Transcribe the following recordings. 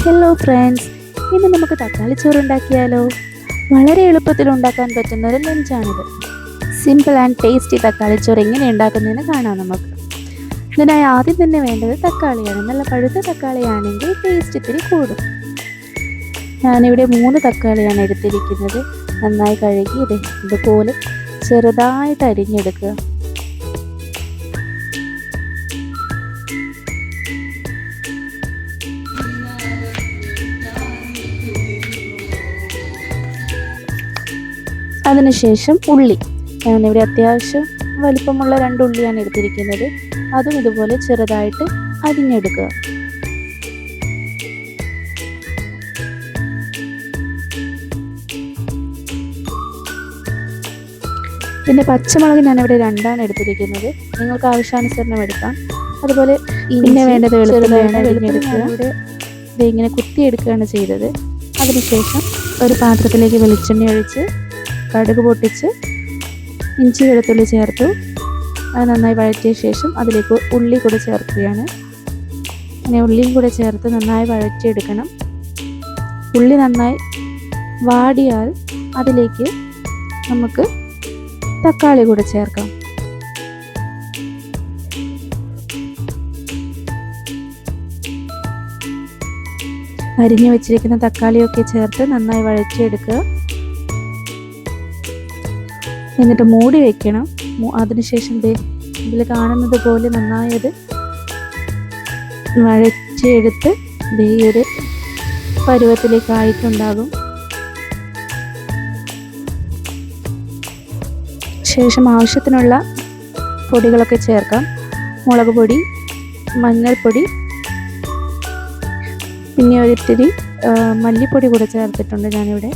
Hello friends, ഇന്ന് നമുക്ക് തക്കാളി ചോറ് ഉണ്ടാക്കിയാലോ? വളരെ എളുപ്പത്തിൽ ഉണ്ടാക്കാൻ പറ്റുന്ന ഒരു ലഞ്ചാണിത്. സിമ്പിൾ ആൻഡ് ടേസ്റ്റി തക്കാളി ചോറ് എങ്ങനെ ഉണ്ടാക്കുന്നതെന്ന് കാണാം നമുക്ക്. ഇതിനായി ആദ്യം തന്നെ വേണ്ടത് തക്കാളിയാണ്. നല്ല പഴുത്ത തക്കാളിയാണെങ്കിൽ ടേസ്റ്റ് ഇത്തിരി കൂടും. ഞാനിവിടെ 3 തക്കാളിയാണ് എടുത്തിരിക്കുന്നത്. നന്നായി കഴുകി ഇതുപോലെ ചെറുതായിട്ട് അരിഞ്ഞെടുക്കുക. അതിനുശേഷം ഉള്ളി, ഞാനിവിടെ അത്യാവശ്യം വലിപ്പമുള്ള 2 ഉള്ളിയാണ് എടുത്തിരിക്കുന്നത്. അതും ഇതുപോലെ ചെറുതായിട്ട് അരിഞ്ഞെടുക്കുക. പിന്നെ പച്ചമുളക് ഞാനിവിടെ 2 എടുത്തിരിക്കുന്നത്. നിങ്ങൾക്ക് ആവശ്യാനുസരണം എടുക്കാം. അതുപോലെ പിന്നെ വേണ്ടത് വെളുത്തുള്ളിയാണ് അരിഞ്ഞെടുക്കുക. ഇവിടെ ഇങ്ങനെ കുത്തിയെടുക്കുകയാണ് ചെയ്തത്. അതിനുശേഷം ഒരു പാത്രത്തിലേക്ക് വെളിച്ചെണ്ണ ഒഴിച്ച് കടുക് പൊട്ടിച്ച് ഇഞ്ചി വെളുത്തുള്ളി ചേർത്തു. അത് നന്നായി വഴറ്റിയ ശേഷം അതിലേക്ക് ഉള്ളി കൂടെ ചേർക്കുകയാണ്. അങ്ങനെ ഉള്ളിയും കൂടെ ചേർത്ത് നന്നായി വഴറ്റിയെടുക്കണം. ഉള്ളി നന്നായി വാടിയാൽ അതിലേക്ക് നമുക്ക് തക്കാളി കൂടെ ചേർക്കാം. അരിഞ്ഞു വെച്ചിരിക്കുന്ന തക്കാളിയൊക്കെ ചേർത്ത് നന്നായി വഴറ്റിയെടുക്കുക. എന്നിട്ട് മൂടി വെക്കണം. അതിനുശേഷം ഇതിൽ കാണുന്നത് പോലെ നന്നായി അത് വഴറ്റിയെടുത്ത് ഈ ഒരു പരുവത്തിലേക്ക് ആയിട്ടുണ്ടാകും. ശേഷം ആവശ്യത്തിനുള്ള പൊടികളൊക്കെ ചേർക്കാം. മുളക് പൊടി, മഞ്ഞൾപ്പൊടി, പിന്നെ ഒരിത്തിരി മല്ലിപ്പൊടി കൂടെ ചേർത്തിട്ടുണ്ട് ഞാനിവിടെ.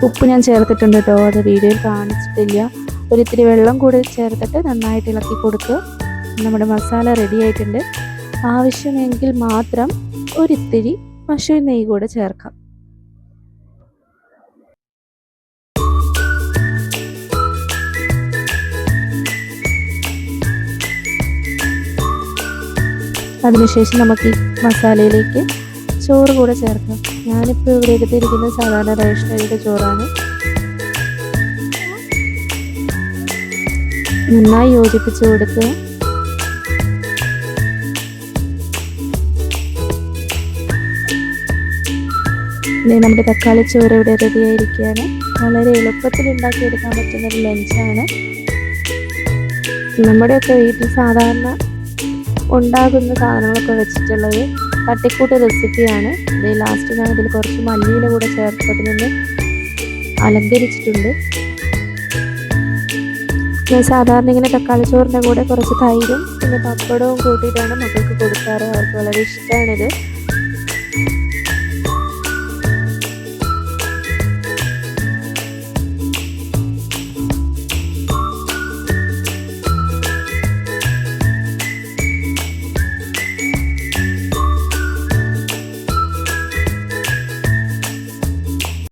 ഉപ്പ് ഞാൻ ചേർത്തിട്ടുണ്ട് കേട്ടോ, അത് വീഡിയോയിൽ കാണിച്ചിട്ടില്ല. ഒരിത്തിരി വെള്ളം കൂടി ചേർത്തിട്ട് നന്നായിട്ട് ഇളക്കി കൊടുക്കുക. നമ്മുടെ മസാല റെഡി ആയിട്ടുണ്ട്. ആവശ്യമെങ്കിൽ മാത്രം ഒരിത്തിരി പശു നെയ്യ് കൂടെ ചേർക്കാം. അതിനുശേഷം നമുക്ക് ഈ മസാലയിലേക്ക് ചോറ് കൂടെ ചേർക്കാം. ഞാനിപ്പോൾ ഇവിടെ എടുത്തിരിക്കുന്നത് സാധാരണ റേഷൻ അരിയുടെ ചോറാണ്. നന്നായി യോജിപ്പിച്ച് കൊടുക്കുക. നമ്മുടെ തക്കാളി ചോറ് ഇവിടെ റെഡി ആയിരിക്കുകയാണ്. വളരെ എളുപ്പത്തിൽ ഉണ്ടാക്കിയെടുക്കാൻ പറ്റുന്ന ഒരു ലഞ്ചാണ്. നമ്മുടെയൊക്കെ വീട്ടിൽ സാധാരണ ഉണ്ടാകുന്ന സാധനങ്ങളൊക്കെ വെച്ചിട്ടുള്ളത് തട്ടിക്കൂട്ട് റെസിപ്പിയാണ്. ഇത് ലാസ്റ്റ് ഞാൻ ഇതിൽ കുറച്ച് മല്ലിയില കൂടെ ചേർത്തതിൽ നിന്ന് അലങ്കരിച്ചിട്ടുണ്ട്. ഞാൻ സാധാരണ ഇങ്ങനെ തക്കാളി ചോറിൻ്റെ കൂടെ കുറച്ച് തൈരും പിന്നെ പപ്പടവും കൂട്ടിയിട്ടാണ് മക്കൾക്ക് കൊടുക്കാറ്. അവർക്ക് വളരെ ഇഷ്ടമാണിത്.